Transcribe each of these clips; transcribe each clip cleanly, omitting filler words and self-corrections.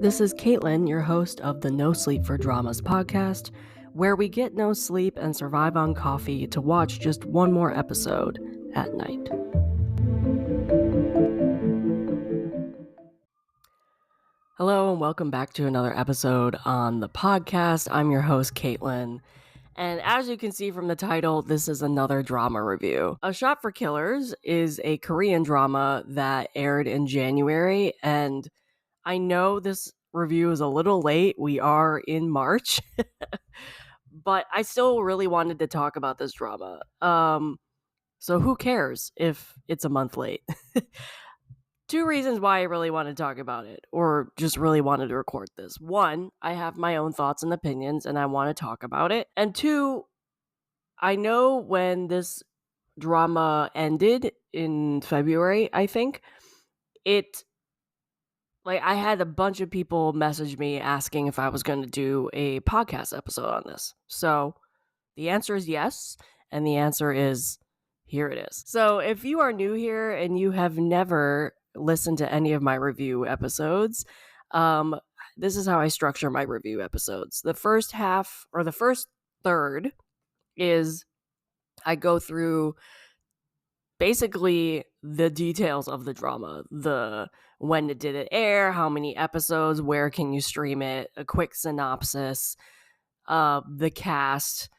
This is Caitlin, your host of the NoSleep4Dramas Podcast, where we get no sleep and survive on coffee to watch just one more episode at night. Hello and welcome back to another episode on the podcast. I'm your host, Caitlin. And as you can see from the title, this is another drama review. A Shop for Killers is a Korean drama that aired in January, and I know this review is a little late. We are in March, but I still really wanted to talk about this drama. So who cares if it's a month late? Two reasons why I really want to talk about it, or just really wanted to record this. One, I have my own thoughts and opinions, and I want to talk about it. And two, I know when this drama ended in February, I think, I had a bunch of people message me asking if I was going to do a podcast episode on this. So the answer is yes, and the answer is here it is. So if you are new here and you have never listened to any of my review episodes, this is how I structure my review episodes. The first half, or the first third, is I go through basically the details of the drama, when did it air, how many episodes, where can you stream it, a quick synopsis, the cast,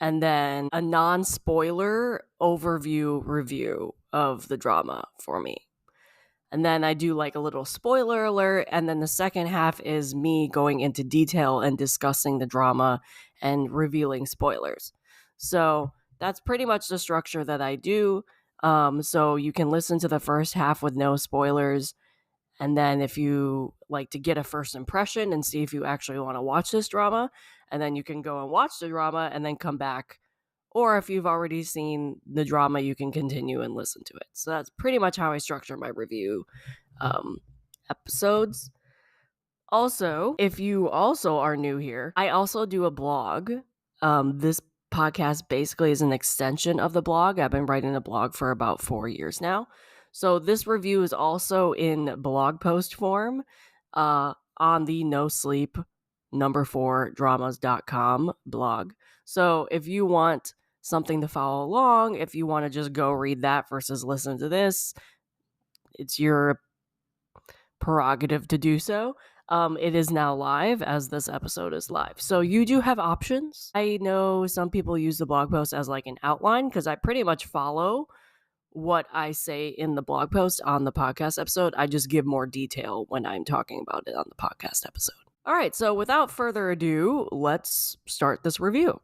and then a non-spoiler overview review of the drama for me. And then I do like a little spoiler alert, and then the second half is me going into detail and discussing the drama and revealing spoilers. So that's pretty much the structure that I do. So you can listen to the first half with no spoilers, and then if you like to get a first impression and see if you actually want to watch this drama, and then you can go and watch the drama and then come back. Or if you've already seen the drama, you can continue and listen to it. So that's pretty much how I structure my review episodes. Also, if you also are new here, I also do a blog. This podcast basically is an extension of the blog. I've been writing a blog for about 4 years now. So this review is also in blog post form on the NoSleep4Dramas.com blog. So if you want something to follow along, if you want to just go read that versus listen to this, it's your prerogative to do so. It is now live as this episode is live. So you do have options. I know some people use the blog post as like an outline because I pretty much follow what I say in the blog post on the podcast episode. I just give more detail when I'm talking about it on the podcast episode. All right, so without further ado, let's start this review.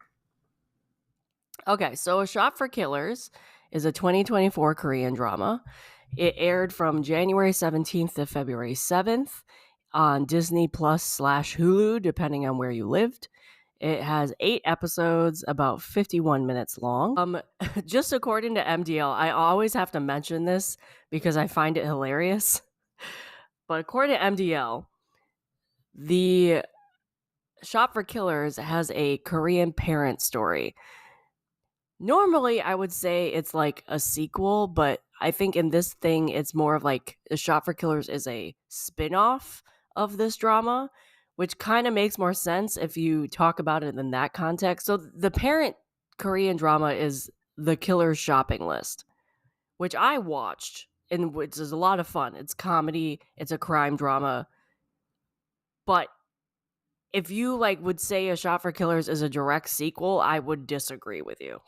Okay, so A Shop for Killers is a 2024 Korean drama. It aired from January 17th to February 7th on Disney Plus/Hulu, depending on where you lived. It has 8 episodes, about 51 minutes long. Just according to MDL, I always have to mention this because I find it hilarious. But according to MDL, the Shop for Killers has a Korean parent story. Normally, I would say it's like a sequel, but I think in this thing, it's more of like The Shop for Killers is a spin-off of this drama, which kind of makes more sense if you talk about it in that context. So the parent Korean drama is The Killer's Shopping List, which I watched, and which is a lot of fun. It's comedy, it's a crime drama. But if you would say A Shop for Killers is a direct sequel, I would disagree with you.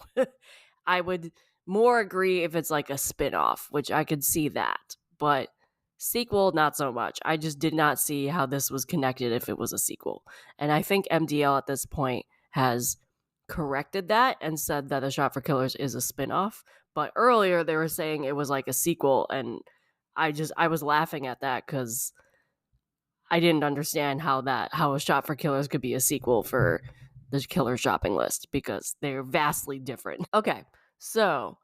I would more agree if it's like a spin-off, which I could see that. But sequel, not so much. I just did not see how this was connected if it was a sequel. And I think MDL at this point has corrected that and said that A Shop for Killers is a spin-off. But earlier they were saying it was like a sequel, and I was laughing at that because I didn't understand how A Shop for Killers could be a sequel for The Killer's Shopping List because they're vastly different. Okay, so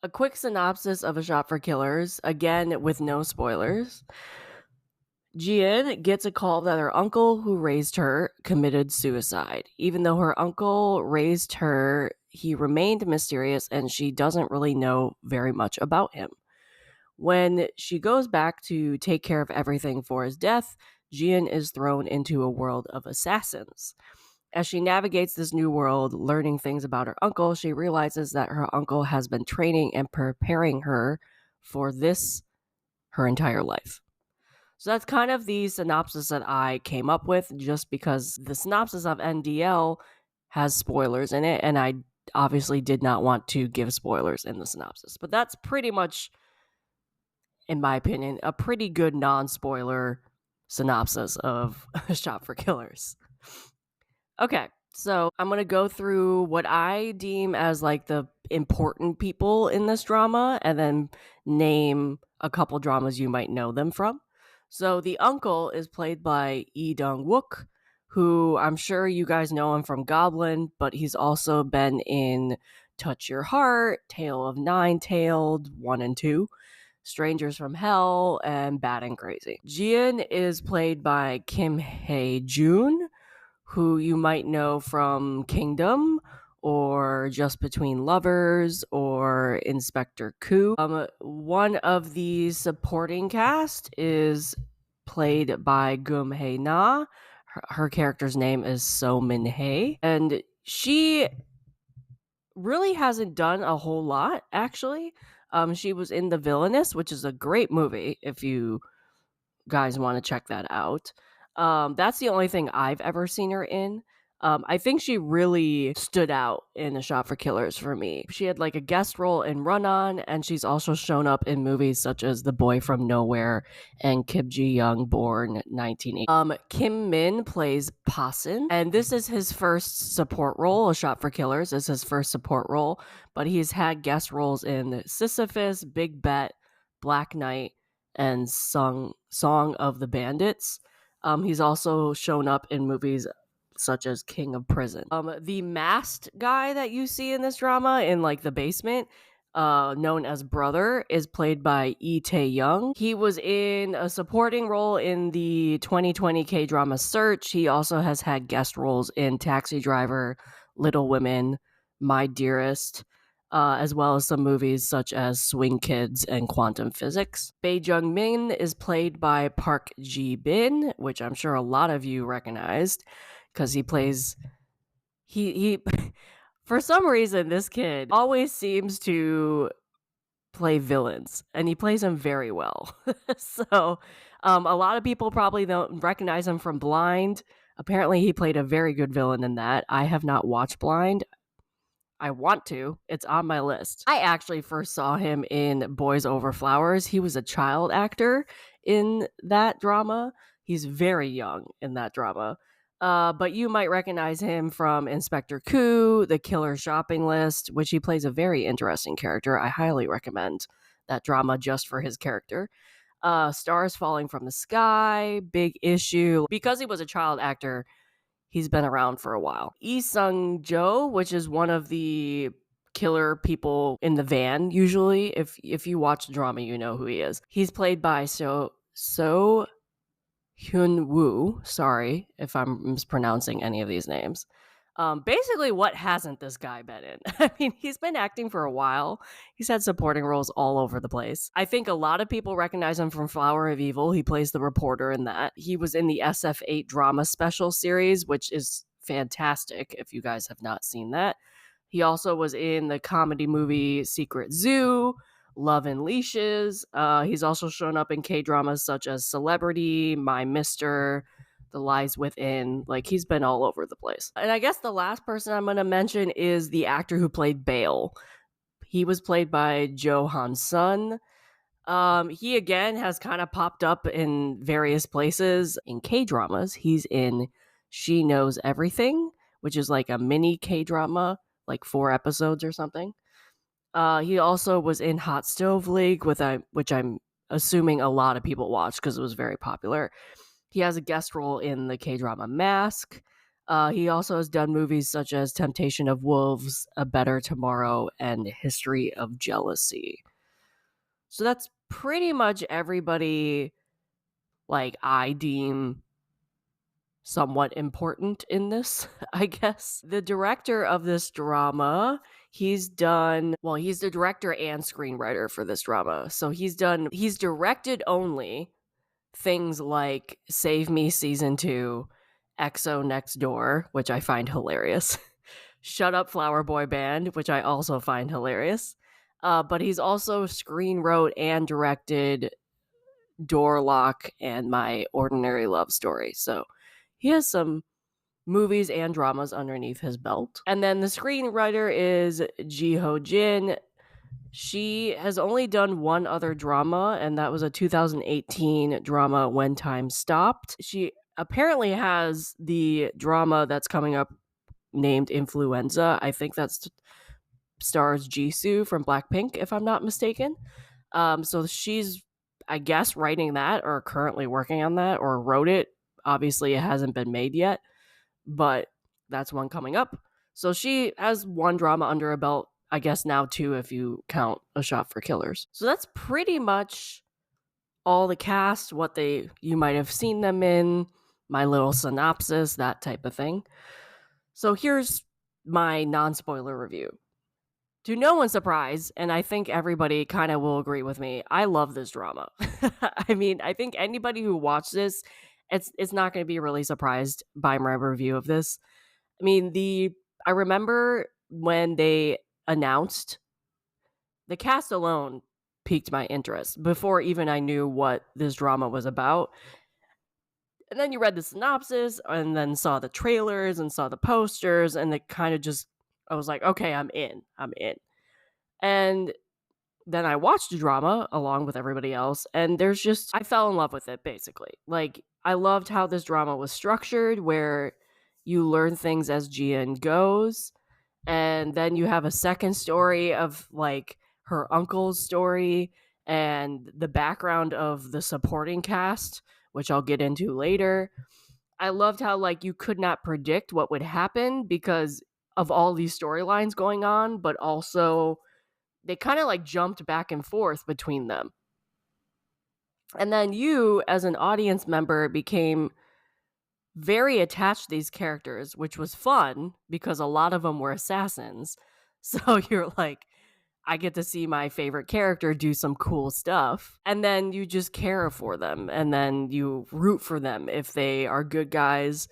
a quick synopsis of A Shop for Killers, again with no spoilers. Jian gets a call that her uncle who raised her committed suicide. Even though her uncle raised her, he remained mysterious and she doesn't really know very much about him. When she goes back to take care of everything for his death, Jian is thrown into a world of assassins. As she navigates this new world, learning things about her uncle, she realizes that her uncle has been training and preparing her for this her entire life. So that's kind of the synopsis that I came up with, just because the synopsis of NDL has spoilers in it, and I obviously did not want to give spoilers in the synopsis. But that's pretty much, in my opinion, a pretty good non-spoiler synopsis of A Shop for Killers. Okay, so I'm going to go through what I deem as like the important people in this drama and then name a couple dramas you might know them from. So the uncle is played by Lee Dong-wook, who I'm sure you guys know him from Goblin, but he's also been in Touch Your Heart, Tale of Nine-Tailed 1 and 2, Strangers from Hell, and Bad and Crazy. Jian is played by Kim Hae-jun, who you might know from Kingdom or Just Between Lovers or Inspector Ku. One of the supporting cast is played by Gum Hae Na. Her character's name is So Min Hae, and she really hasn't done a whole lot, actually. She was in The Villainess, which is a great movie if you guys want to check that out. That's the only thing I've ever seen her in. I think she really stood out in A Shop for Killers for me. She had like a guest role in Run On, and she's also shown up in movies such as The Boy from Nowhere and Kim Ji-young, born 1980. Kim Min plays Pasin, and this is his first support role. A Shop for Killers is his first support role, but he's had guest roles in Sisyphus, Big Bet, Black Knight, and Song of the Bandits. He's also shown up in movies such as King of Prison. The masked guy that you see in this drama in like the basement, known as Brother, is played by Lee Tae-young. He was in a supporting role in the 2020 K-drama Search. He also has had guest roles in Taxi Driver, Little Women, My Dearest, as well as some movies such as Swing Kids and Quantum Physics. Bae Jung Min is played by Park Ji Bin, which I'm sure a lot of you recognized, because he plays he for some reason this kid always seems to play villains, and he plays them very well. So a lot of people probably don't recognize him from Blind. Apparently he played a very good villain in that. I have not watched Blind. I want to. It's on my list. I actually first saw him in Boys Over Flowers. He was a child actor in that drama. He's very young in that drama. But you might recognize him from Inspector Ku, The Killer Shopping List, which he plays a very interesting character. I highly recommend that drama just for his character. Stars Falling from the Sky, Big Issue. Because he was a child actor, he's been around for a while. Lee Sung-jo, which is one of the killer people in the van, usually. If you watch the drama, you know who he is. He's played by So Hyun-woo. Sorry if I'm mispronouncing any of these names. Basically, what hasn't this guy been in? I mean, he's been acting for a while. He's had supporting roles all over the place. I think a lot of people recognize him from Flower of Evil. He plays the reporter in that. He was in the SF8 drama special series, which is fantastic if you guys have not seen that. He also was in the comedy movie Secret Zoo, Love and Leashes. He's also shown up in K-dramas such as Celebrity, My Mister, The Lies Within. Like, he's been all over the place. And I guess the last person I'm going to mention is the actor who played Bale. He was played by Jo Han-sun. He again has kind of popped up in various places in K-dramas. He's in She Knows Everything, which is like a mini K-drama, like 4 episodes or something. He also was in Hot Stove League, which I'm assuming a lot of people watched because it was very popular. He has a guest role in the K-drama Mask. He also has done movies such as Temptation of Wolves, A Better Tomorrow, and History of Jealousy. So that's pretty much everybody like I deem somewhat important in this, I guess. The director of this drama, he's the director and screenwriter for this drama. So he's directed only things like Save Me Season 2, EXO Next Door, which I find hilarious, Shut Up Flower Boy Band, which I also find hilarious. But he's also screen wrote and directed Door Lock and My Ordinary Love Story. So he has some movies and dramas underneath his belt. And then the screenwriter is Ji Ho Jin. She has only done one other drama, and that was a 2018 drama, When Time Stopped. She apparently has the drama that's coming up named Influenza. I think that's stars Jisoo from Blackpink, if I'm not mistaken. So she's, I guess, writing that or currently working on that or wrote it. Obviously, it hasn't been made yet, but that's one coming up. So she has one drama under her belt. I guess now two if you count A Shop for Killers. So that's pretty much all the cast, what you might have seen them in, my little synopsis, that type of thing. So here's my non-spoiler review. To no one's surprise, and I think everybody kind of will agree with me, I love this drama. I mean, I think anybody who watched this, it's not going to be really surprised by my review of this. I mean, I remember when they announced, the cast alone piqued my interest before even I knew what this drama was about. And then you read the synopsis and then saw the trailers and saw the posters, and it kind of just, I was like, okay, I'm in. And then I watched the drama along with everybody else, and I fell in love with it, basically. Like, I loved how this drama was structured, where you learn things as Jian goes, and then you have a second story of, like, her uncle's story, and the background of the supporting cast, which I'll get into later. I loved how, like, you could not predict what would happen because of all these storylines going on, but also they kind of like jumped back and forth between them. And then you, as an audience member, became very attached to these characters, which was fun because a lot of them were assassins. So you're like, I get to see my favorite character do some cool stuff. And then you just care for them. And then you root for them if they are good guys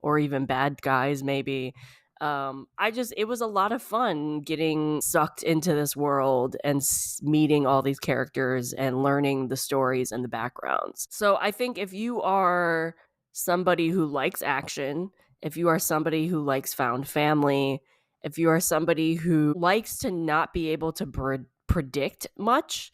or even bad guys, maybe. It was a lot of fun getting sucked into this world and meeting all these characters and learning the stories and the backgrounds. So I think if you are somebody who likes action, if you are somebody who likes found family, if you are somebody who likes to not be able to predict much,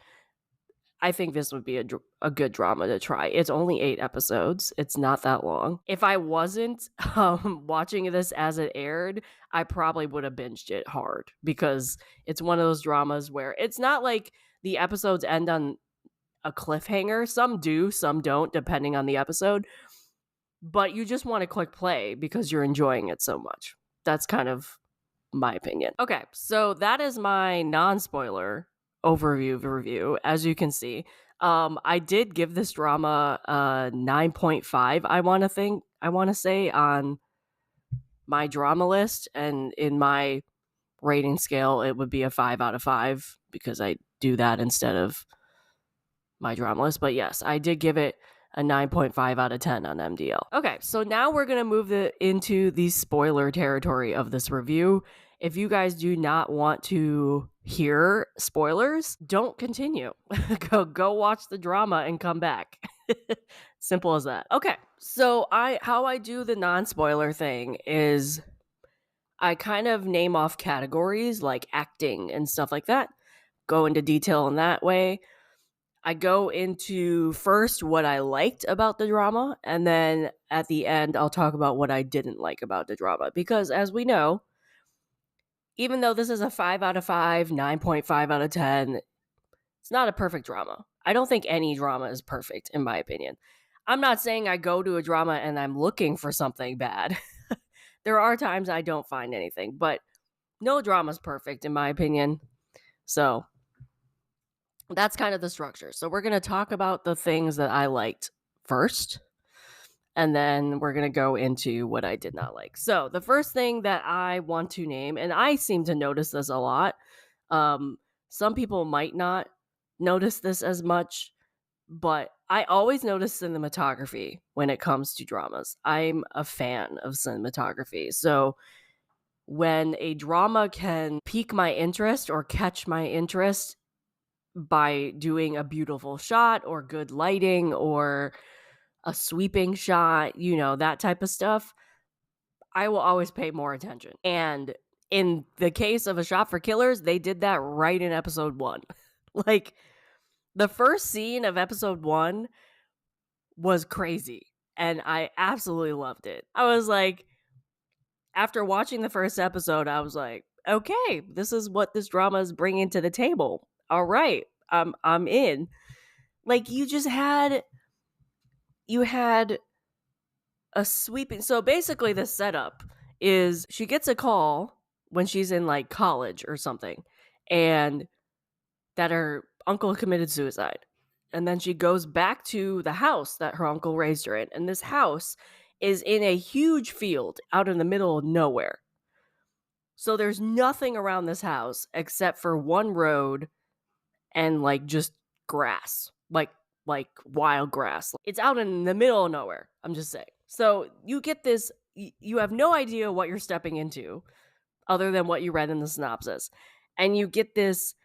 I think this would be a good drama to try. It's only 8 episodes. It's not that long. If I wasn't watching this as it aired, I probably would have binged it hard because it's one of those dramas where it's not like the episodes end on a cliffhanger. Some do, some don't, depending on the episode. But you just want to click play because you're enjoying it so much. That's kind of my opinion. Okay, so that is my non-spoiler overview of the review. As you can see, I did give this drama a 9.5. I want to say on my drama list, and in my rating scale, it would be a 5 out of 5 because I do that instead of my drama list. But yes, I did give it a 9.5 out of 10 on MDL. Okay, so now we're going to move into the spoiler territory of this review. If you guys do not want to hear spoilers, don't continue. Go watch the drama and come back. Simple as that. Okay, so how I do the non-spoiler thing is I kind of name off categories like acting and stuff like that. Go into detail in that way. I go into first what I liked about the drama, and then at the end, I'll talk about what I didn't like about the drama. Because as we know, even though this is a 5 out of 5, 9.5 out of 10, it's not a perfect drama. I don't think any drama is perfect, in my opinion. I'm not saying I go to a drama and I'm looking for something bad. There are times I don't find anything, but no drama's perfect, in my opinion. So that's kind of the structure. So we're going to talk about the things that I liked first, and then we're going to go into what I did not like. So the first thing that I want to name, and I seem to notice this a lot, some people might not notice this as much, But I always notice cinematography when it comes to dramas. I'm a fan of cinematography. So when a drama can pique my interest or catch my interest by doing a beautiful shot or good lighting or a sweeping shot, that type of stuff, I will always pay more attention. And in the case of A Shop for Killers, they did that right in episode 1. Like, the first scene of episode 1 was crazy, and I absolutely loved it. I was like, after watching the first episode, I was like, okay, this is what this drama is bringing to the table. All right, I'm in. Like, you had a sweeping. So basically, the setup is she gets a call when she's in like college or something, and that her uncle committed suicide. And then she goes back to the house that her uncle raised her in. And this house is in a huge field out in the middle of nowhere. So there's nothing around this house except for one road and like just grass. Like wild grass. It's out in the middle of nowhere. I'm just saying. So you get this, you have no idea what you're stepping into other than what you read in the synopsis. And you get this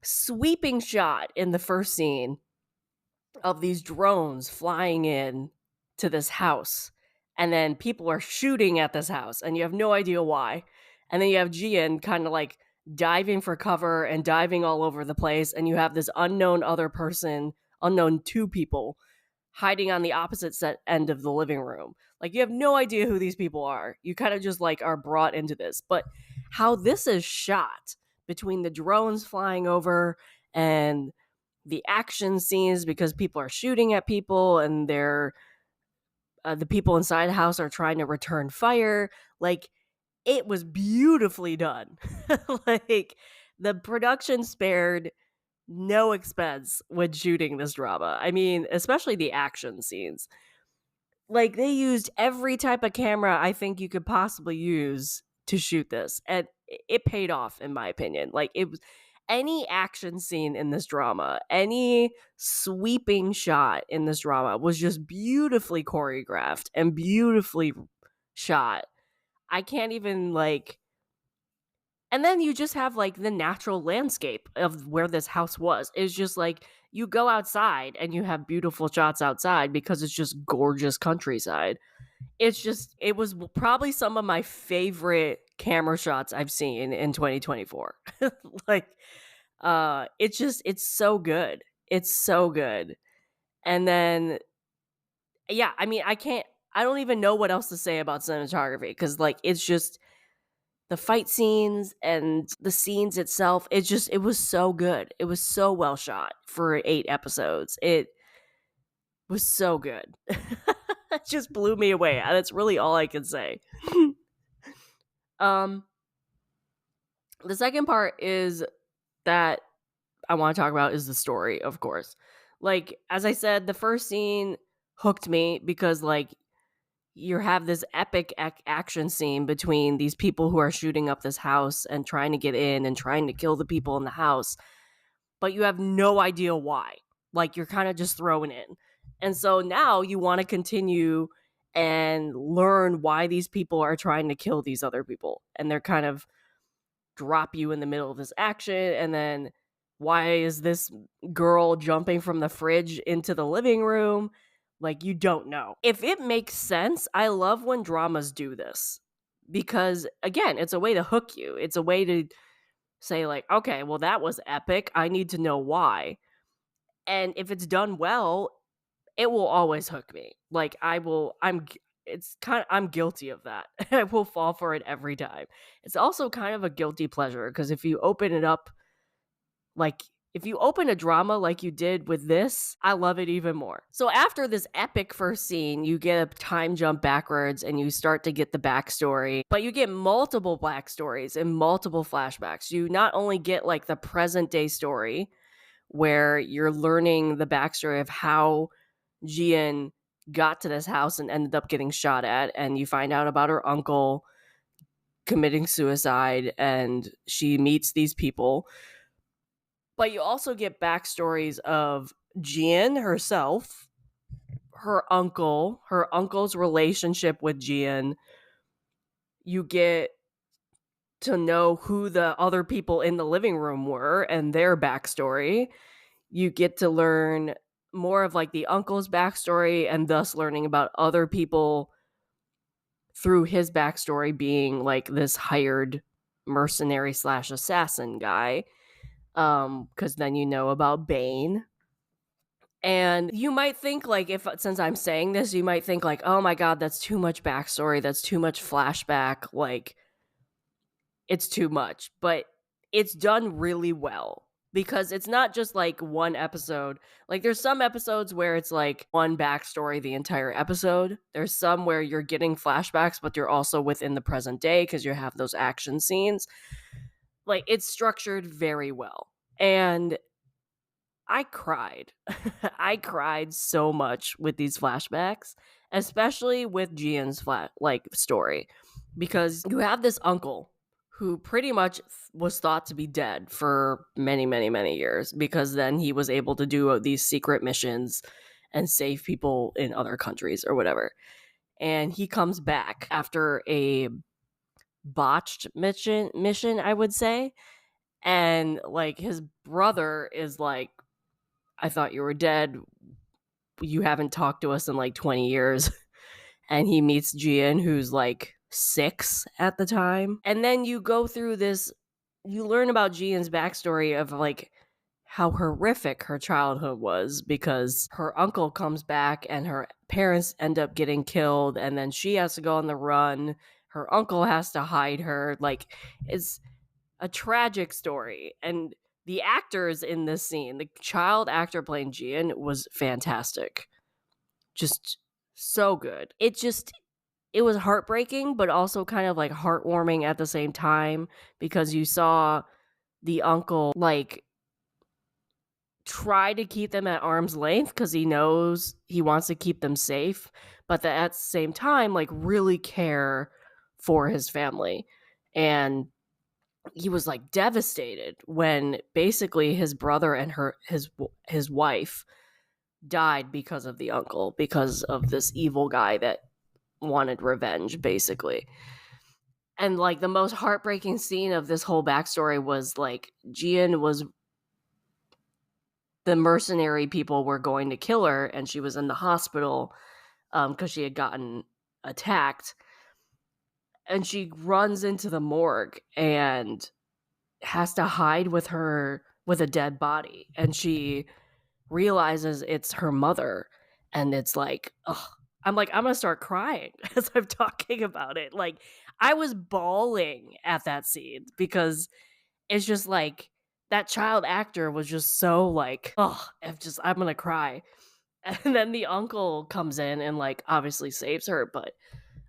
sweeping shot in the first scene of these drones flying in to this house, and then people are shooting at this house and you have no idea why. And then you have Jian kind of like diving for cover and diving all over the place, and you have this unknown two people hiding on the opposite end of the living room. Like, you have no idea who these people are. You kind of just like are brought into this. But how this is shot, between the drones flying over and the action scenes, because people are shooting at people and they're the people inside the house are trying to return fire. Like, it was beautifully done. Like, the production spared no expense when shooting this drama. I mean, especially the action scenes. Like, they used every type of camera I think you could possibly use to shoot this, and it paid off, in my opinion. Like, it was any action scene in this drama, any sweeping shot in this drama was just beautifully choreographed and beautifully shot. I can't even like. And then you just have like the natural landscape of where this house was. It's just like you go outside and you have beautiful shots outside because it's just gorgeous countryside. It was probably some of my favorite camera shots I've seen in 2024. Like, it's so good. It's so good. And then, yeah, I mean, I don't even know what else to say about cinematography, because like, it's just the fight scenes and the scenes itself. It was so good. It was so well shot for 8 episodes. It was so good. It just blew me away, and it's really all I can say. The second part is that I want to talk about is the story, of course. Like, as I said, the first scene hooked me because like you have this epic action scene between these people who are shooting up this house and trying to get in and trying to kill the people in the house, but you have no idea why. Like, you're kind of just thrown in. And so now you want to continue and learn why these people are trying to kill these other people. And they're kind of drop you in the middle of this action. And then why is this girl jumping from the fridge into the living room? Like, you don't know. If it makes sense, I love when dramas do this. Because, again, it's a way to hook you. It's a way to say, like, okay, well, that was epic. I need to know why. And if it's done well, it will always hook me. Like, I'm guilty of that. I will fall for it every time. It's also kind of a guilty pleasure, because if you open it up, like, if you open a drama like you did with this, I love it even more. So after this epic first scene, you get a time jump backwards and you start to get the backstory, but you get multiple backstories and multiple flashbacks. You not only get like the present day story where you're learning the backstory of how Jian got to this house and ended up getting shot at, and you find out about her uncle committing suicide, and she meets these people. But you also get backstories of Jian herself, her uncle's relationship with Jian. You get to know who the other people in the living room were and their backstory. You get to learn more of like the uncle's backstory and thus learning about other people through his backstory being like this hired mercenary / assassin guy. Because then you know about Bane. And you might think like, if since I'm saying this, you might think like, oh my god, that's too much backstory, that's too much flashback, like it's too much. But it's done really well because it's not just like one episode. Like there's some episodes where it's like one backstory the entire episode. There's some where you're getting flashbacks, but you're also within the present day because you have those action scenes. Like it's structured very well. And I cried. I cried so much with these flashbacks, especially with Jian's story, because you have this uncle who pretty much was thought to be dead for many, many, many years, because then he was able to do these secret missions and save people in other countries or whatever. And he comes back after a botched mission, I would say. And like his brother is like, I thought you were dead. You haven't talked to us in like 20 years. And he meets Jian, who's like 6 at the time. And then you go through this, you learn about Jian's backstory of like how horrific her childhood was, because her uncle comes back and her parents end up getting killed. And then she has to go on the run. Her uncle has to hide her. Like, it's a tragic story. And the actors in this scene, the child actor playing Jian was fantastic. Just so good. It was heartbreaking, but also kind of like heartwarming at the same time, because you saw the uncle like try to keep them at arm's length because he knows he wants to keep them safe, but at the same time like really care for his family. And he was like devastated when basically his brother and his wife died because of the uncle, because of this evil guy that wanted revenge, basically. And like the most heartbreaking scene of this whole backstory was like Jian was, the mercenary people were going to kill her, and she was in the hospital because she had gotten attacked. And she runs into the morgue and has to hide with a dead body, and she realizes it's her mother. And it's like, ugh, I'm gonna start crying as I'm talking about it. Like, I was bawling at that scene because it's just like that child actor was just so like, oh, I'm gonna cry. And then the uncle comes in and like obviously saves her, but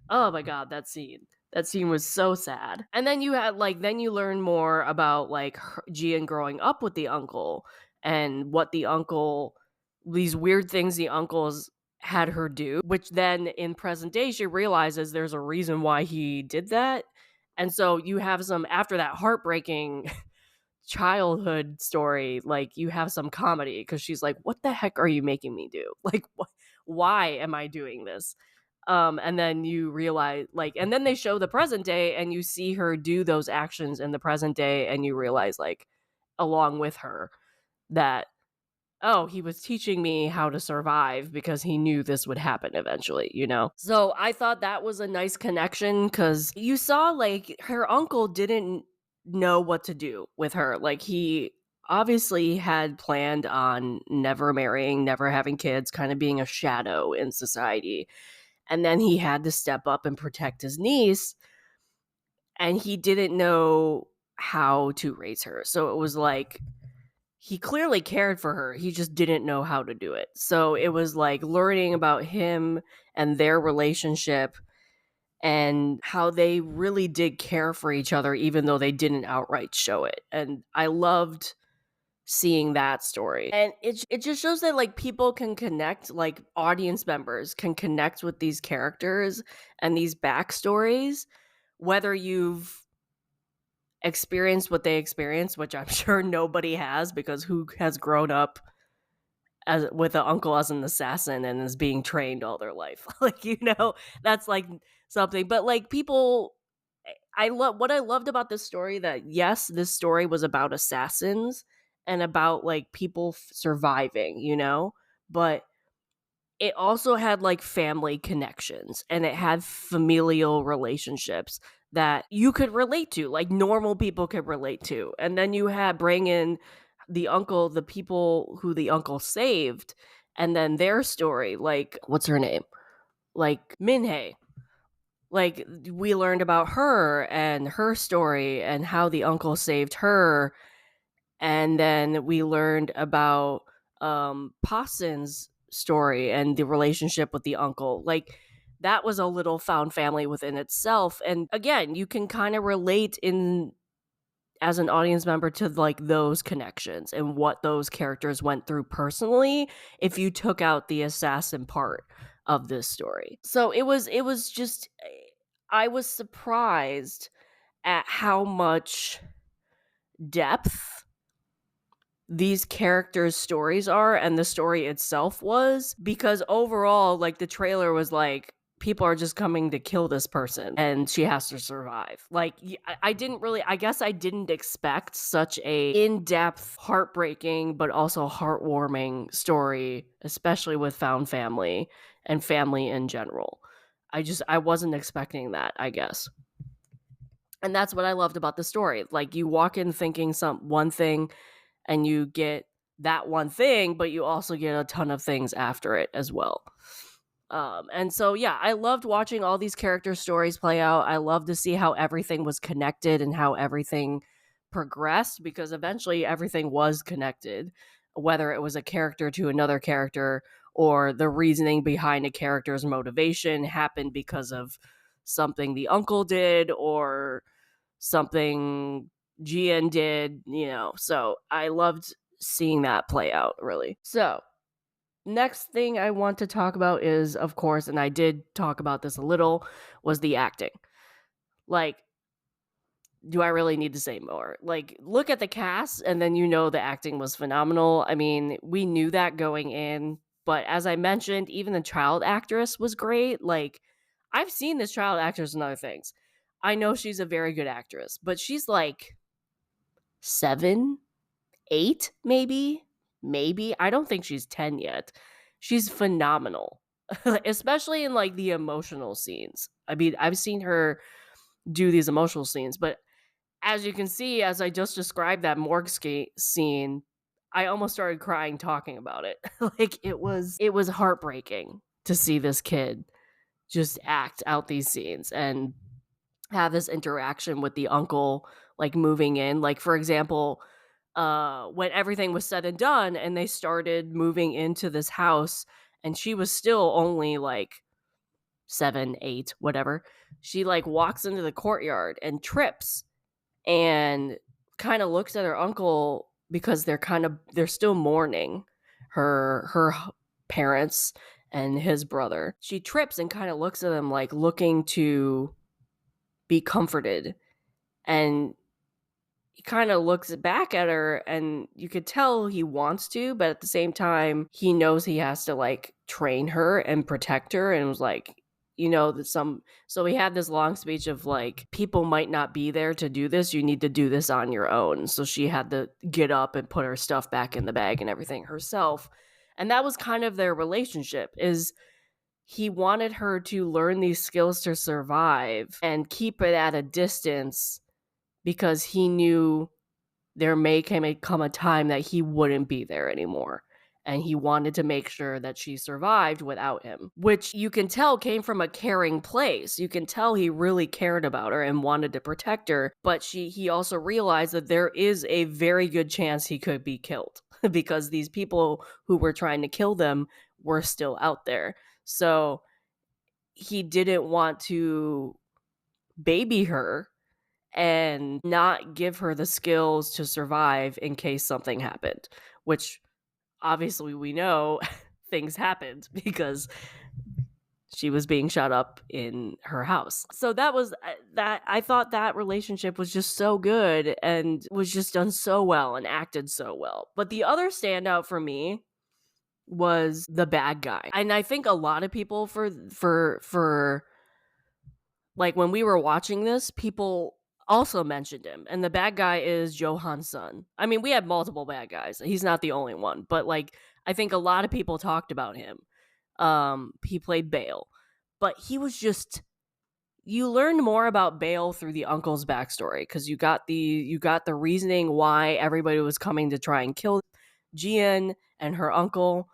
oh my god, that scene was so sad. And then you learn more about like Jian growing up with the uncle, and what these weird things the uncles had her do, which then in present day she realizes there's a reason why he did that. And so you have some, after that heartbreaking childhood story, like you have some comedy, because she's like, what the heck are you making me do? Like, why am I doing this? And then you realize, like, and then they show the present day and you see her do those actions in the present day, and you realize, like, along with her, that, oh, he was teaching me how to survive because he knew this would happen eventually, you know? So I thought that was a nice connection, because you saw, like, her uncle didn't know what to do with her. Like, he obviously had planned on never marrying, never having kids, kind of being a shadow in society. And then he had to step up and protect his niece, and he didn't know how to raise her. So it was like, he clearly cared for her, he just didn't know how to do it. So it was like learning about him and their relationship, and how they really did care for each other, even though they didn't outright show it. And I loved seeing that story. And it just shows that like people can connect, like audience members can connect with these characters and these backstories, whether you've experienced what they experienced, which I'm sure nobody has, because who has grown up as with the uncle as an assassin and is being trained all their life. Like, that's like something. But like people, what I loved about this story, that yes, this story was about assassins and about like people surviving, but it also had like family connections and it had familial relationships that you could relate to, like normal people could relate to. And then you had bring in the uncle, the people who the uncle saved, and then their story, like what's her name? Like Minhei. Like we learned about her and her story and how the uncle saved her, and then we learned about Possen's story and the relationship with the uncle. Like that was a little found family within itself. And again, you can kind of relate in as an audience member to like those connections and what those characters went through personally if you took out the assassin part of this story. So it was just, I was surprised at how much depth these characters' stories are and the story itself was, because overall, like the trailer was like, people are just coming to kill this person and she has to survive. Like I didn't really, I guess I didn't expect such a in-depth, heartbreaking, but also heartwarming story, especially with found family and family in general. I wasn't expecting that, I guess. And that's what I loved about the story. Like you walk in thinking one thing and you get that one thing, but you also get a ton of things after it as well. And so, yeah, I loved watching all these character stories play out. I loved to see how everything was connected and how everything progressed, because eventually everything was connected, whether it was a character to another character or the reasoning behind a character's motivation happened because of something the uncle did or something Jian did, So I loved seeing that play out, really. So next thing I want to talk about is, of course, and I did talk about this a little, was the acting. Like, do I really need to say more? Like, look at the cast, and then the acting was phenomenal. I mean, we knew that going in, but as I mentioned, even the child actress was great. Like, I've seen this child actress in other things. I know she's a very good actress, but she's like 7, 8, maybe. I don't think she's 10 yet. She's phenomenal, especially in like the emotional scenes. I mean, I've seen her do these emotional scenes, but as you can see, as I just described that morgue scene, I almost started crying talking about it. Like it was heartbreaking to see this kid just act out these scenes and have this interaction with the uncle, like moving in. Like, for example, when everything was said and done and they started moving into this house and she was still only like 7, 8, whatever, she like walks into the courtyard and trips and kind of looks at her uncle because they're still mourning her parents and his brother. She trips and kind of looks at him like looking to be comforted, and he kind of looks back at her and you could tell he wants to, but at the same time he knows he has to like train her and protect her, and was like, so we had this long speech of like, people might not be there to do this, you need to do this on your own. So she had to get up and put her stuff back in the bag and everything herself. And that was kind of their relationship, is he wanted her to learn these skills to survive and keep it at a distance, because he knew there may come a time that he wouldn't be there anymore. And he wanted to make sure that she survived without him, which you can tell came from a caring place. You can tell he really cared about her and wanted to protect her, but he also realized that there is a very good chance he could be killed because these people who were trying to kill them were still out there. So he didn't want to baby her and not give her the skills to survive in case something happened, which obviously we know things happened because she was being shut up in her house. So that was that. I thought that relationship was just so good and was just done so well and acted so well. But the other standout for me was the bad guy. And I think a lot of people for like when we were watching this, people also mentioned him. And the bad guy is Johan's son. I mean, we had multiple bad guys. He's not the only one, but like I think a lot of people talked about him. He played Bale. But he was just, you learned more about Bale through the uncle's backstory because you got the reasoning why everybody was coming to try and kill Jian and her uncle.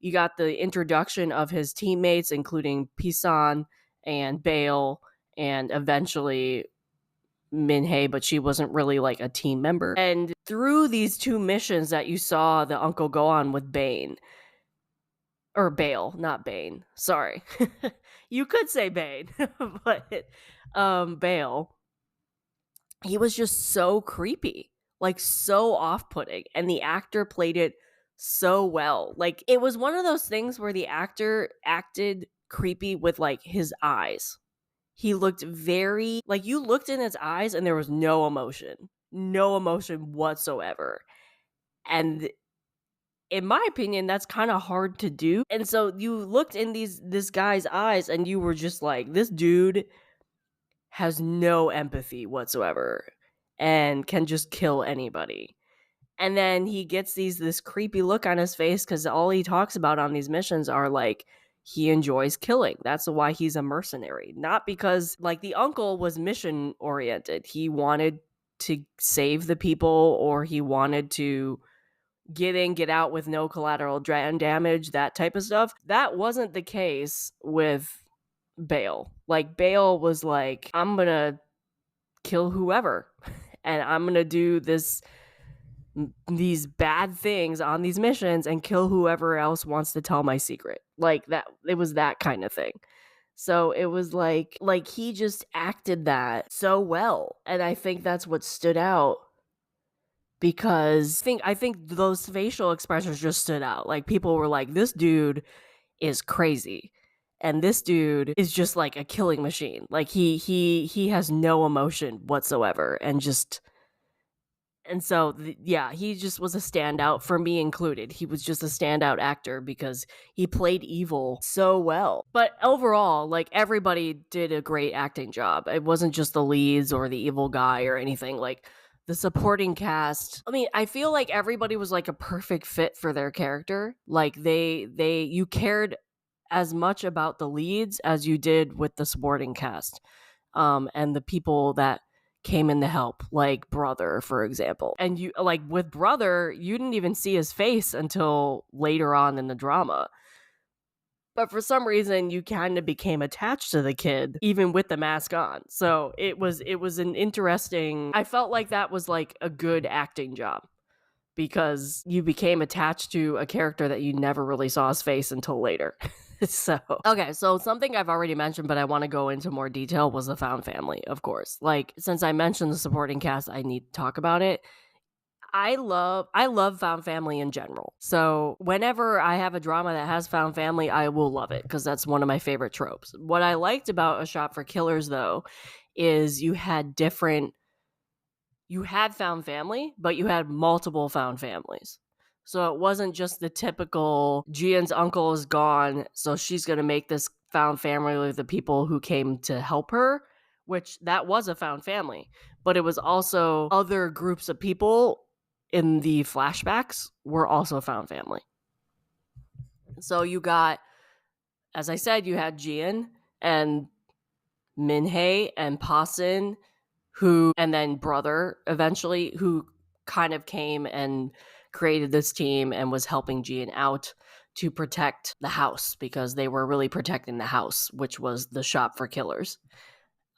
You got the introduction of his teammates, including Pisan and Bale, and eventually Min-hye, but she wasn't really like a team member. And through these two missions that you saw the uncle go on with Bane, or Bale, not Bane. Sorry. You could say Bane, but Bale, he was just so creepy, like so off-putting, and the actor played it so well. Like it was one of those things where the actor acted creepy with like his eyes. He looked very like you looked in his eyes and there was no emotion whatsoever. And in my opinion, that's kind of hard to do. And so you looked in this guy's eyes and you were just like, this dude has no empathy whatsoever and can just kill anybody. And then he gets this creepy look on his face because all he talks about on these missions are like he enjoys killing. That's why he's a mercenary. Not because like the uncle was mission oriented. He wanted to save the people, or he wanted to get in, get out with no collateral damage, that type of stuff. That wasn't the case with Bale. Like Bale was like, I'm gonna kill whoever and I'm gonna do these bad things on these missions and kill whoever else wants to tell my secret. Like that, it was that kind of thing. So it was like he just acted that so well. And I think that's what stood out, because I think those facial expressions just stood out. Like people were like, this dude is crazy. And this dude is just like a killing machine. Like he has no emotion whatsoever, and so yeah, he just was a standout for me included. He was just a standout actor because he played evil so well. But overall, like everybody did a great acting job. It wasn't just the leads or the evil guy or anything. Like the supporting cast, I mean, I feel like everybody was like a perfect fit for their character. Like you cared as much about the leads as you did with the supporting cast, and the people that came in to help, like Brother, for example. And you like with Brother, you didn't even see his face until later on in the drama. But for some reason, you kind of became attached to the kid, even with the mask on. So it was an interesting. I felt like that was like a good acting job, because you became attached to a character that you never really saw his face until later. So something I've already mentioned, but I want to go into more detail, was the found family, of course. Like, since I mentioned the supporting cast, I need to talk about it. I love found family in general. So whenever I have a drama that has found family, I will love it, because that's one of my favorite tropes. What I liked about A Shop for Killers, though, is you had found family, but you had multiple found families. So it wasn't just the typical Jian's uncle is gone, so she's going to make this found family with the people who came to help her, which that was a found family. But it was also other groups of people in the flashbacks were also found family. So you got, as I said, you had Jian and Min-hye and Pasin, and then Brother eventually, who kind of came and created this team and was helping Jian out to protect the house, because they were really protecting the house, which was the shop for killers.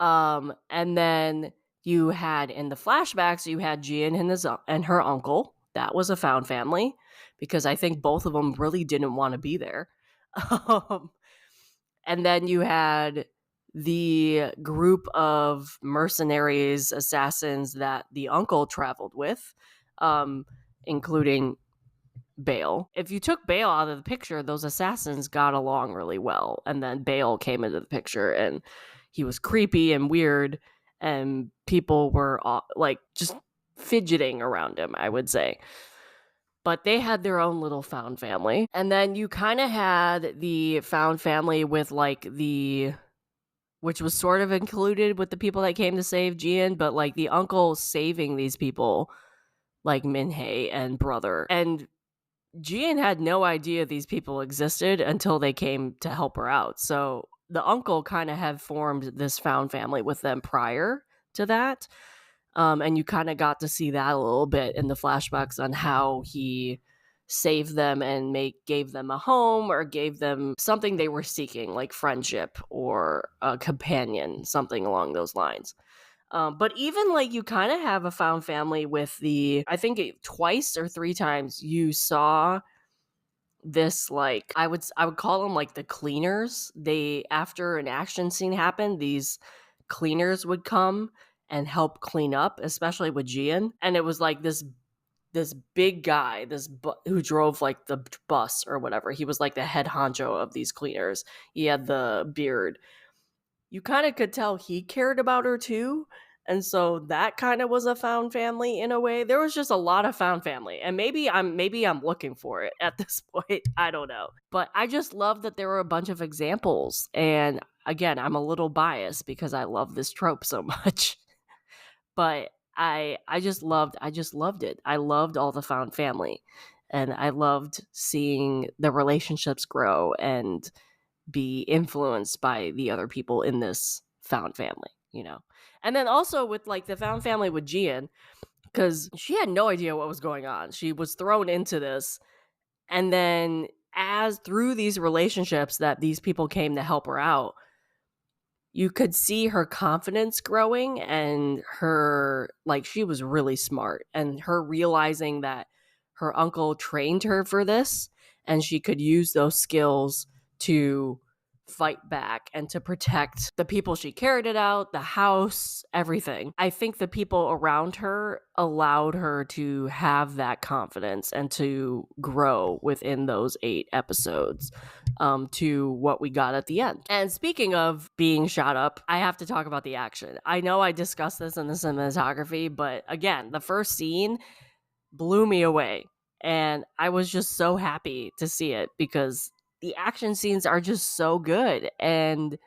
And then you had, in the flashbacks, you had Jian and her uncle. That was a found family, because I think both of them really didn't want to be there. And then you had the group of mercenaries, assassins that the uncle traveled with, including Bale. If you took Bale out of the picture, those assassins got along really well. And then Bale came into the picture, and he was creepy and weird, and people were like just fidgeting around him, I would say. But they had their own little found family. And then you kind of had the found family with like which was sort of included with the people that came to save Jian, but like the uncle saving these people, like Minhei and brother. And Jian had no idea these people existed until they came to help her out. So the uncle kind of had formed this found family with them prior to that. And you kind of got to see that a little bit in the flashbacks on how he saved them and gave them a home or gave them something they were seeking, like friendship or a companion, something along those lines. But even like you kind of have a found family with I think twice or three times you saw this, like I would call them like the cleaners. After an action scene happened, these cleaners would come and help clean up, especially with Jian. And it was like this big guy, who drove like the bus or whatever. He was like the head honcho of these cleaners. He had the beard. You kind of could tell he cared about her too. And so that kind of was a found family in a way. There was just a lot of found family. And maybe I'm looking for it at this point. I don't know. But I just love that there were a bunch of examples. And again, I'm a little biased because I love this trope so much. But I just loved it. I loved all the found family. And I loved seeing the relationships grow and be influenced by the other people in this found family, you know? And then also with like the found family with Jian, because she had no idea what was going on. She was thrown into this. And then as through these relationships that these people came to help her out, you could see her confidence growing and her, like, she was really smart, and her realizing that her uncle trained her for this and she could use those skills to fight back and to protect the people she cared about, the house, everything. I think the people around her allowed her to have that confidence and to grow within those 8 episodes to what we got at the end. And speaking of being shot up, I have to talk about the action. I know I discussed this in the cinematography, but again, the first scene blew me away. And I was just so happy to see it because the action scenes are just so good and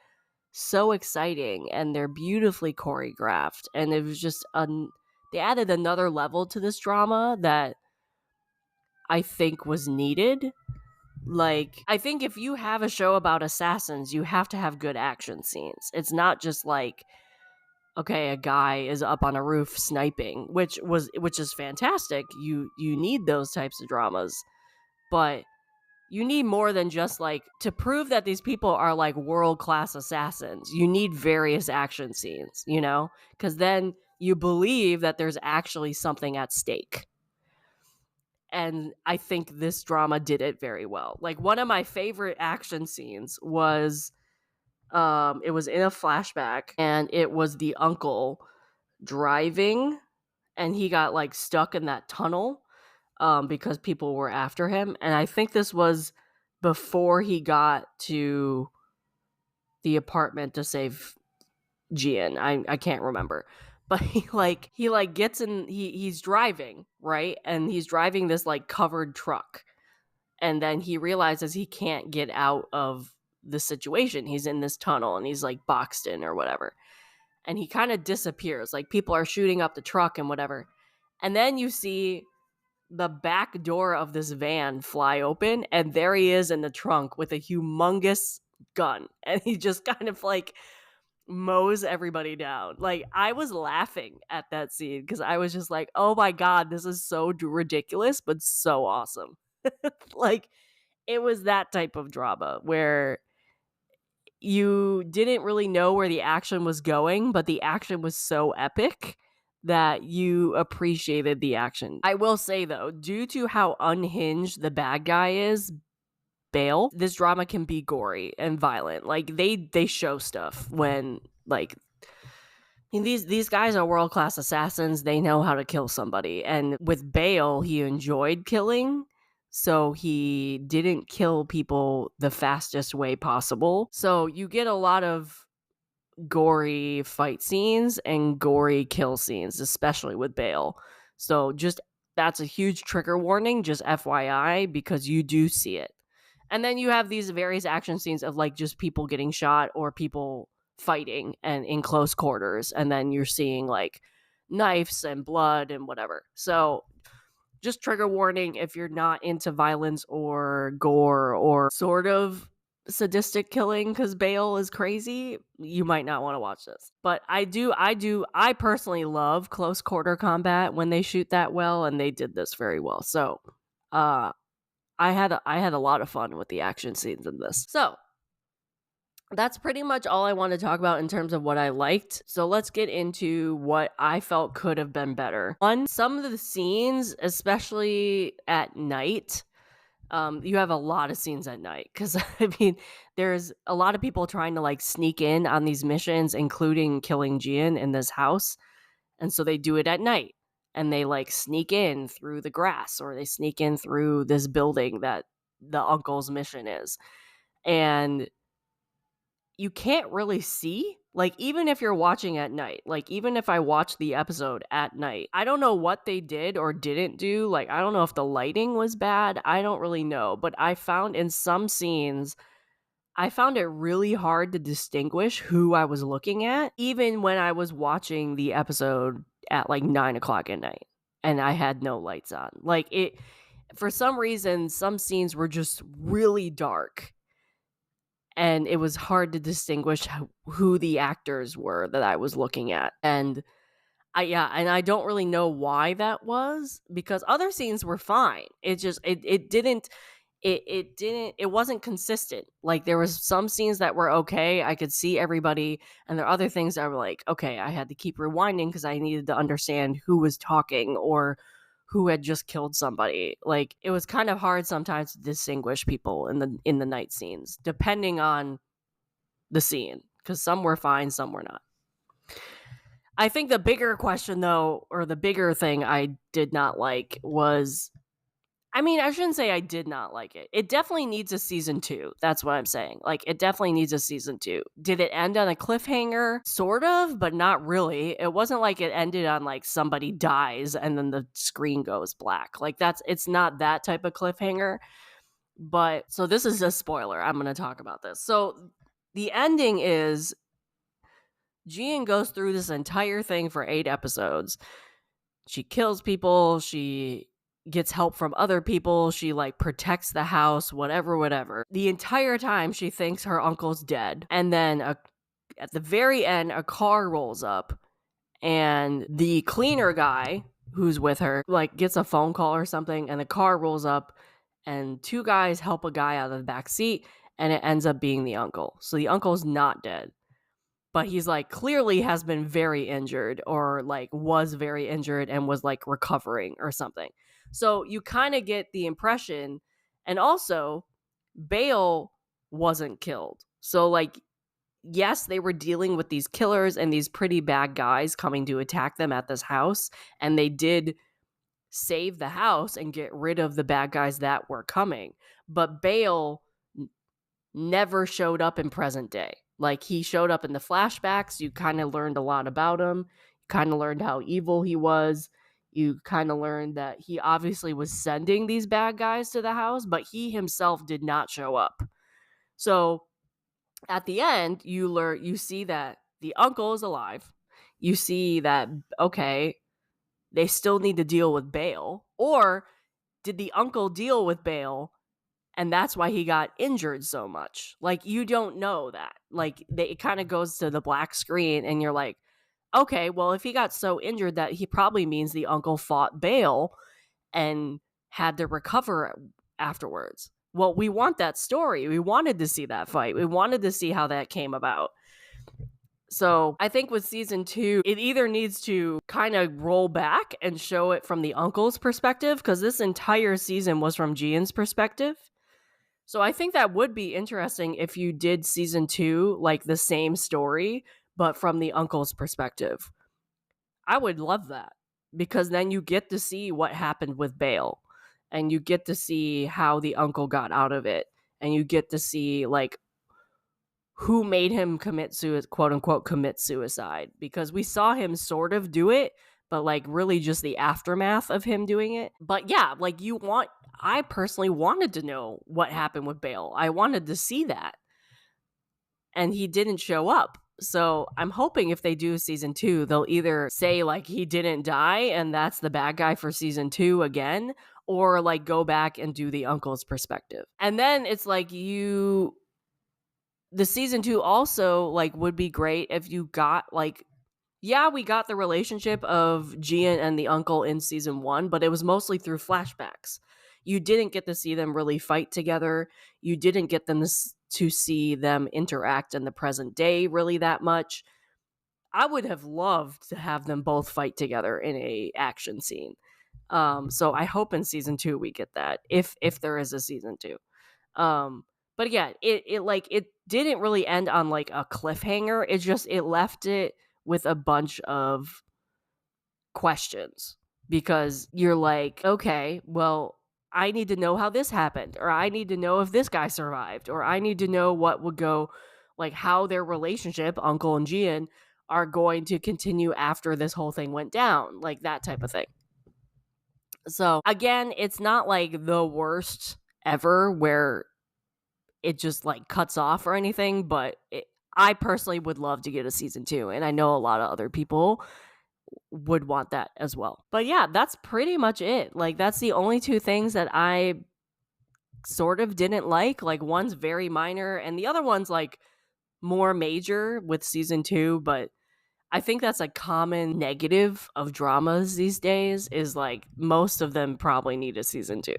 so exciting, and they're beautifully choreographed. And it was just they added another level to this drama that I think was needed. Like, I think if you have a show about assassins, you have to have good action scenes. It's not just like, okay, a guy is up on a roof sniping, which is fantastic. You need those types of dramas, but you need more than just like to prove that these people are like world-class assassins. You need various action scenes, you know? Because then you believe that there's actually something at stake. And I think this drama did it very well. Like, one of my favorite action scenes was it was in a flashback, and it was the uncle driving, and he got like stuck in that tunnel because people were after him. And I think this was before he got to the apartment to save Jian. I can't remember. But he gets in, he's driving, right? And he's driving this like covered truck. And then he realizes he can't get out of the situation. He's in this tunnel and he's like boxed in or whatever. And he kind of disappears. Like, people are shooting up the truck and whatever. And then you see the back door of this van fly open, and there he is in the trunk with a humongous gun. And he just kind of like mows everybody down. Like, I was laughing at that scene because I was just like, oh my God, this is so ridiculous, but so awesome. Like, it was that type of drama where you didn't really know where the action was going, but the action was so epic that you appreciated the action. I will say though, due to how unhinged the bad guy is, Bale, this drama can be gory and violent. Like, they show stuff when, like, these guys are world-class assassins. They know how to kill somebody. And with Bale, he enjoyed killing, so he didn't kill people the fastest way possible. So you get a lot of gory fight scenes and gory kill scenes, especially with Bale. So just that's a huge trigger warning, just FYI, because you do see it. And then you have these various action scenes of like just people getting shot or people fighting and in close quarters. And then you're seeing like knives and blood and whatever. So just trigger warning if you're not into violence or gore or sort of sadistic killing because Bale is crazy, you might not want to watch this. But I personally love close quarter combat when they shoot that well, and they did this very well. So I had a lot of fun with the action scenes in this. So that's pretty much all I want to talk about in terms of what I liked. So let's get into what I felt could have been better. One, some of the scenes, especially at night, you have a lot of scenes at night because I mean, there's a lot of people trying to like sneak in on these missions, including killing Gian in this house. And so they do it at night and they like sneak in through the grass or they sneak in through this building that the uncle's mission is. And you can't really see, like, even if you're watching at night, like, even if I watched the episode at night, I don't know what they did or didn't do. Like, I don't know if the lighting was bad. I don't really know. But I found in some scenes, I found it really hard to distinguish who I was looking at, even when I was watching the episode at like 9 o'clock at night and I had no lights on. Like, it, for some reason, some scenes were just really dark. And it was hard to distinguish who the actors were that I was looking at. And I don't really know why that was, because other scenes were fine. It just it wasn't consistent. Like there was some scenes that were okay, I could see everybody, and there are other things that were like, okay, I had to keep rewinding because I needed to understand who was talking or who had just killed somebody. Like it was kind of hard sometimes to distinguish people in the night scenes, depending on the scene, because some were fine, some were not. I think the bigger question though, or the bigger thing I did not like was, I mean, I shouldn't say I did not like it. It definitely needs a season 2. That's what I'm saying. Like, it definitely needs a season 2. Did it end on a cliffhanger? Sort of, but not really. It wasn't like it ended on, like, somebody dies and then the screen goes black. Like, it's not that type of cliffhanger. But, so this is a spoiler. I'm going to talk about this. So, the ending is Gian goes through this entire thing for 8 episodes. She kills people. She gets help from other people. She like protects the house, whatever. The entire time she thinks her uncle's dead. And then at the very end, a car rolls up and the cleaner guy who's with her like gets a phone call or something, and the car rolls up and 2 guys help a guy out of the back seat, and it ends up being the uncle. So the uncle's not dead, but he's like clearly has been very injured or like was very injured and was like recovering or something. So you kind of get the impression, and also Bale wasn't killed. So like, yes, they were dealing with these killers and these pretty bad guys coming to attack them at this house, and they did save the house and get rid of the bad guys that were coming. But Bale never showed up in present day. Like he showed up in the flashbacks. You kind of learned a lot about him. You kind of learned how evil he was. You kind of learned that he obviously was sending these bad guys to the house, but he himself did not show up. So at the end, you see that the uncle is alive. You see that, okay, they still need to deal with Bale. Or did the uncle deal with Bale and that's why he got injured so much? Like, you don't know that. Like, it kind of goes to the black screen, and you're like, okay, well, if he got so injured, that he probably means the uncle fought Bale and had to recover afterwards. Well, we want that story. We wanted to see that fight. We wanted to see how that came about. So I think with season 2, it either needs to kind of roll back and show it from the uncle's perspective, because this entire season was from Gian's perspective. So I think that would be interesting if you did season 2, like the same story, but from the uncle's perspective. I would love that, because then you get to see what happened with Bale, and you get to see how the uncle got out of it, and you get to see like who made him quote unquote commit suicide, because we saw him sort of do it, but like really just the aftermath of him doing it. But yeah, like I personally wanted to know what happened with Bale. I wanted to see that. And he didn't show up. So I'm hoping if they do season 2, they'll either say like he didn't die and that's the bad guy for season 2 again, or like go back and do the uncle's perspective. And then it's like the season 2 also like would be great if you got like, yeah, we got the relationship of Gian and the uncle in season 1, but it was mostly through flashbacks. You didn't get to see them really fight together. You didn't get them to see them interact in the present day really that much. I would have loved to have them both fight together in a action scene. So I hope in season 2 we get that, if there is a season 2. But again, it didn't really end on like a cliffhanger. It left it with a bunch of questions, because you're like, okay, well, I need to know how this happened, or I need to know if this guy survived, or I need to know what would go, like how their relationship, Uncle and Gian, are going to continue after this whole thing went down, like that type of thing. So again, it's not like the worst ever where it just like cuts off or anything, but I personally would love to get a season 2, and I know a lot of other people would want that as well. But yeah, that's pretty much it. Like that's the only 2 things that I sort of didn't like. Like one's very minor and the other one's like more major with season 2, but I think that's a common negative of dramas these days, is like most of them probably need a season 2.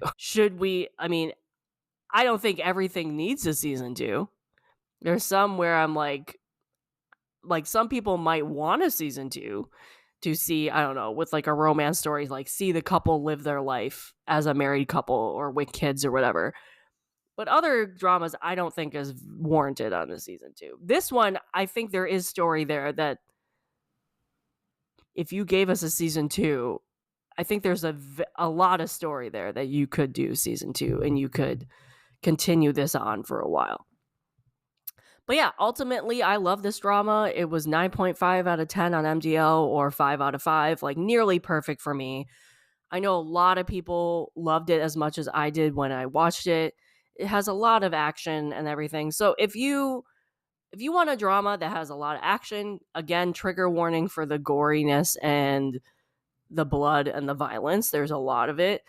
I don't think everything needs a season 2. There's some where I'm like some people might want a season 2 to see, I don't know, with like a romance story, like see the couple live their life as a married couple or with kids or whatever. But other dramas I don't think is warranted on the season 2. This one, I think there is story there that if you gave us a season 2, I think there's a lot of story there that you could do season 2 and you could continue this on for a while. But yeah, ultimately, I love this drama. It was 9.5 out of 10 on MDL, or 5 out of 5, like nearly perfect for me. I know a lot of people loved it as much as I did when I watched it. It has a lot of action and everything. So if you want a drama that has a lot of action, again, trigger warning for the goriness and the blood and the violence. There's a lot of it.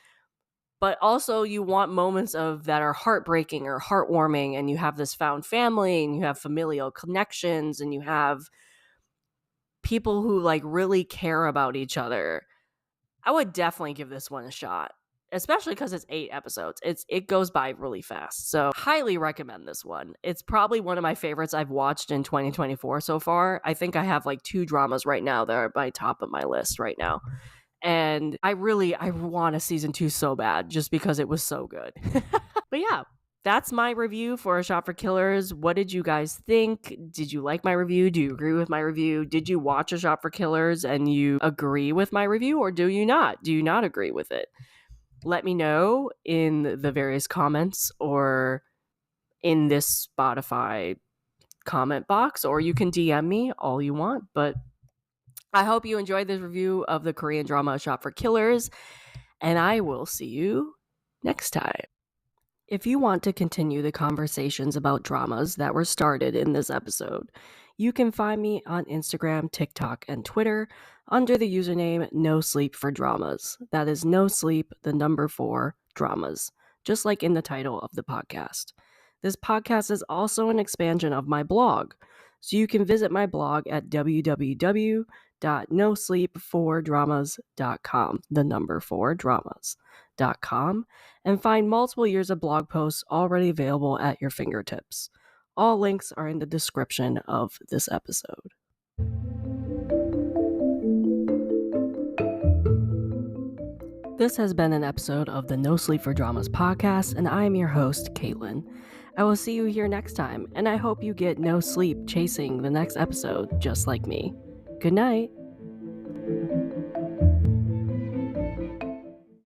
But also you want moments that are heartbreaking or heartwarming, and you have this found family and you have familial connections and you have people who like really care about each other. I would definitely give this one a shot, especially because it's 8 episodes. It goes by really fast. So highly recommend this one. It's probably one of my favorites I've watched in 2024 so far. I think I have like 2 dramas right now that are by top of my list right now. And I want a season 2 so bad, just because it was so good. But yeah, that's my review for A Shop for Killers. What did you guys think? Did you like my review? Do you agree with my review? Did you watch A Shop for Killers and you agree with my review, or do you not? Do you not agree with it? Let me know in the various comments or in this Spotify comment box, or you can DM me all you want. But I hope you enjoyed this review of the Korean drama A Shop for Killers, and I will see you next time. If you want to continue the conversations about dramas that were started in this episode, you can find me on Instagram, TikTok, and Twitter under the username NoSleep4Dramas. That is NoSleep, the number 4, dramas, just like in the title of the podcast. This podcast is also an expansion of my blog, so you can visit my blog at www.NoSleep4Dramas.com, the number 4 dramas.com, and find multiple years of blog posts already available at your fingertips. All links are in the description of this episode. This has been an episode of the No Sleep for Dramas podcast, and I am your host, Caitlin. I will see you here next time, and I hope you get no sleep chasing the next episode just like me. Good night.